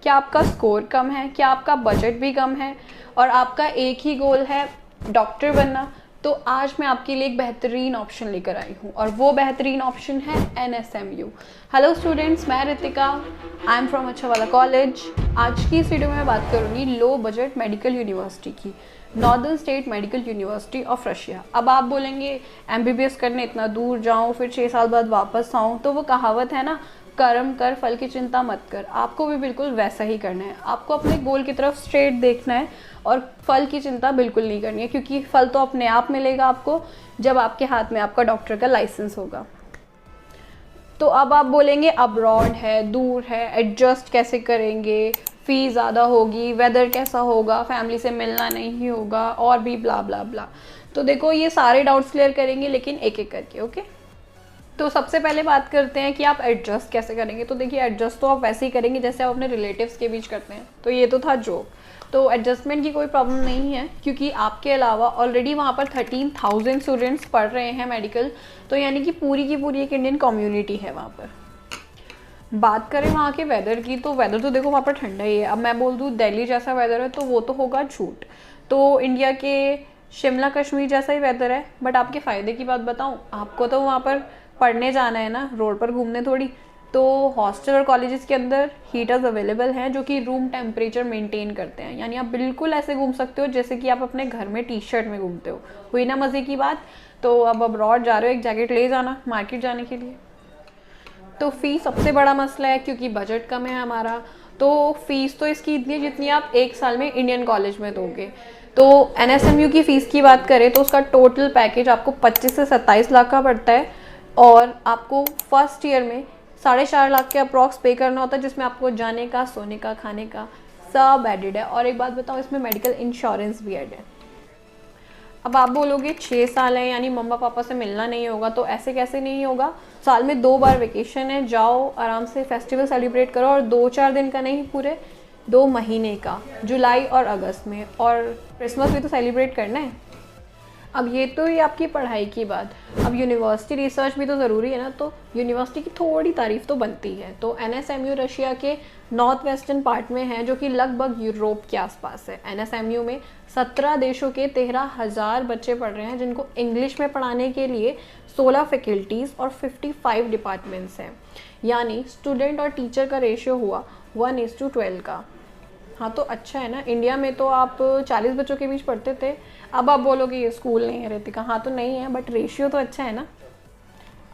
क्या आपका स्कोर कम है, क्या आपका बजट भी कम है और आपका एक ही गोल है डॉक्टर बनना, तो आज मैं आपके लिए एक बेहतरीन ऑप्शन लेकर आई हूँ और वो बेहतरीन ऑप्शन है NSMU। हेलो स्टूडेंट्स, मैं Ritika, I am from Acchawala college. आज की इस वीडियो में मैं बात करूँगी लो बजट मेडिकल यूनिवर्सिटी की, northern state medical university of Russia. अब आप बोलेंगे MBBS करने इतना दूर जाऊँ फिर 6 साल बाद वापस आऊँ, तो वो कहावत है ना, कर्म कर फल की चिंता मत कर। आपको भी बिल्कुल वैसा ही करना है। आपको अपने गोल की तरफ स्ट्रेट देखना है और फल की चिंता बिल्कुल नहीं करनी है, क्योंकि फल तो अपने आप मिलेगा आपको जब आपके हाथ में आपका डॉक्टर का लाइसेंस होगा। तो अब आप बोलेंगे अब्रॉड है, दूर है, एडजस्ट कैसे करेंगे, फ़ी ज़्यादा होगी, वेदर कैसा होगा, फैमिली से मिलना नहीं होगा और भी ब्ला ब्ला ब्ला। तो देखो, ये सारे डाउट्स क्लियर करेंगे, लेकिन एक एक करके। ओके, तो सबसे पहले बात करते हैं कि आप एडजस्ट कैसे करेंगे। तो देखिए, एडजस्ट तो आप वैसे ही करेंगे जैसे आप अपने रिलेटिव्स के बीच करते हैं। तो ये तो था जोक। तो एडजस्टमेंट की कोई प्रॉब्लम नहीं है, क्योंकि आपके अलावा ऑलरेडी वहाँ पर 13,000 स्टूडेंट्स पढ़ रहे हैं मेडिकल। तो यानी कि पूरी की पूरी एक इंडियन कम्युनिटी है वहाँ पर। बात करें वहाँ के वेदर की, तो वेदर तो देखो वहाँ पर ठंडा ही है। अब मैं बोल दूँ दिल्ली जैसा वेदर है, तो वो तो होगा झूठ। तो इंडिया के शिमला कश्मीर जैसा ही वेदर है। बट आपके फ़ायदे की बात बताऊँ, आपको तो वहाँ पर पढ़ने जाना है ना, रोड पर घूमने थोड़ी। तो हॉस्टल और कॉलेजेस के अंदर हीटर्स अवेलेबल हैं जो कि रूम टेम्परेचर मेंटेन करते हैं। यानी आप बिल्कुल ऐसे घूम सकते हो जैसे कि आप अपने घर में T-शर्ट में घूमते हो। हुई ना मज़े की बात। तो अब अब्रॉड जा रहे हो, एक जैकेट ले जाना मार्केट जाने के लिए। तो फ़ीस सबसे बड़ा मसला है, क्योंकि बजट कम है हमारा। तो फ़ीस तो इसकी इतनी है जितनी आप एक साल में इंडियन कॉलेज में दोगे। तो NSMU की फ़ीस की बात करें तो उसका टोटल पैकेज आपको 25 से 27 लाख का पड़ता है और आपको फर्स्ट ईयर में 4.5 लाख के अप्रॉक्स पे करना होता है, जिसमें आपको जाने का, सोने का, खाने का सब एडेड है। और एक बात बताऊँ, इसमें मेडिकल इंश्योरेंस भी एड है। अब आप बोलोगे 6 साल है यानी मम्मा पापा से मिलना नहीं होगा, तो ऐसे कैसे नहीं होगा। साल में 2 बार वेकेशन है, जाओ आराम से फेस्टिवल सेलिब्रेट करो, और 2-4 दिन का नहीं, पूरे 2 महीने का, जुलाई और अगस्त में। और क्रिसमस भी तो सेलिब्रेट करना है। अब ये तो ये आपकी पढ़ाई की बात। अब यूनिवर्सिटी रिसर्च भी तो ज़रूरी है ना, तो यूनिवर्सिटी की थोड़ी तारीफ़ तो बनती है। तो NSMU रशिया के नॉर्थ वेस्टर्न पार्ट में है, जो कि लगभग यूरोप के आसपास है। NSMU में 17 देशों के 13,000 बच्चे पढ़ रहे हैं, जिनको इंग्लिश में पढ़ाने के लिए 16 फैकल्टीज़ और 55 डिपार्टमेंट्स हैं। यानी स्टूडेंट और टीचर का रेशियो हुआ 1:12 का। हाँ, तो अच्छा है ना। इंडिया में तो आप 40 बच्चों के बीच पढ़ते थे। अब आप बोलोगे ये स्कूल नहीं है रितिका, हाँ तो नहीं है, बट रेशियो तो अच्छा है ना।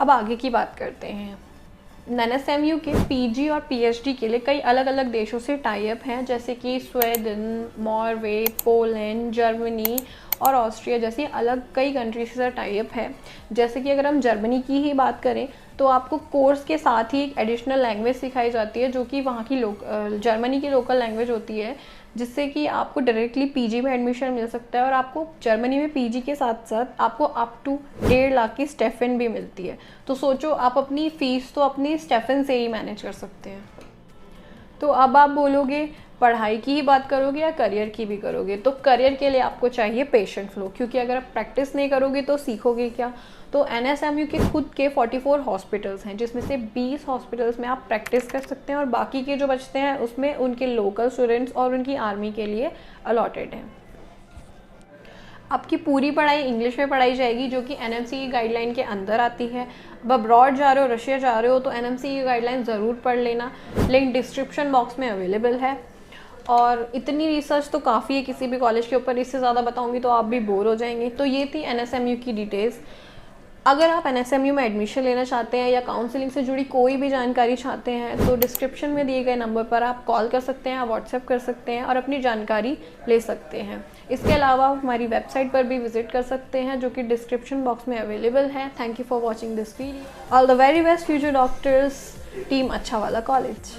अब आगे की बात करते हैं। NSMU के PG और PhD के लिए कई अलग अलग देशों से टाई अप हैं, जैसे कि स्वीडन, नॉर्वे, पोलैंड, जर्मनी और ऑस्ट्रिया जैसी अलग कई कंट्रीज से टाई अप है। जैसे कि अगर हम जर्मनी की ही बात करें, तो आपको कोर्स के साथ ही एक एडिशनल लैंग्वेज सिखाई जाती है, जो कि वहाँ की जर्मनी की लोकल लैंग्वेज होती है, जिससे कि आपको डायरेक्टली PG में एडमिशन मिल सकता है। और आपको जर्मनी में PG के साथ साथ आपको अप टू 1.5 लाख की स्टेफन भी मिलती है। तो सोचो, आप अपनी फ़ीस तो अपनी स्टेफन से ही मैनेज कर सकते हैं। तो अब आप बोलोगे पढ़ाई की ही बात करोगे या करियर की भी करोगे। तो करियर के लिए आपको चाहिए पेशेंट फ्लो, क्योंकि अगर आप प्रैक्टिस नहीं करोगे तो सीखोगे क्या। तो NSMU के खुद के 44 हॉस्पिटल्स हैं, जिसमें से 20 हॉस्पिटल्स में आप प्रैक्टिस कर सकते हैं, और बाकी के जो बचते हैं उसमें उनके लोकल स्टूडेंट्स और उनकी आर्मी के लिए अलॉटेड हैं। आपकी पूरी पढ़ाई इंग्लिश में पढ़ाई जाएगी, जो कि NMC की गाइडलाइन के अंदर आती है। अब अब्रॉड जा रहे हो, रशिया जा रहे हो, तो NMC की गाइडलाइन ज़रूर पढ़ लेना, लिंक डिस्क्रिप्शन बॉक्स में अवेलेबल है। और इतनी रिसर्च तो काफ़ी है किसी भी कॉलेज के ऊपर, इससे ज़्यादा बताऊंगी तो आप भी बोर हो जाएंगे। तो ये थी NSMU की डिटेल्स। अगर आप NSMU में एडमिशन लेना चाहते हैं या काउंसलिंग से जुड़ी कोई भी जानकारी चाहते हैं, तो डिस्क्रिप्शन में दिए गए नंबर पर आप कॉल कर सकते हैं, व्हाट्सएप कर सकते हैं और अपनी जानकारी ले सकते हैं। इसके अलावा हमारी वेबसाइट पर भी विजिट कर सकते हैं, जो कि डिस्क्रिप्शन बॉक्स में अवेलेबल है। Thank you for watching this video. All the very best future doctors, team Acchawala college.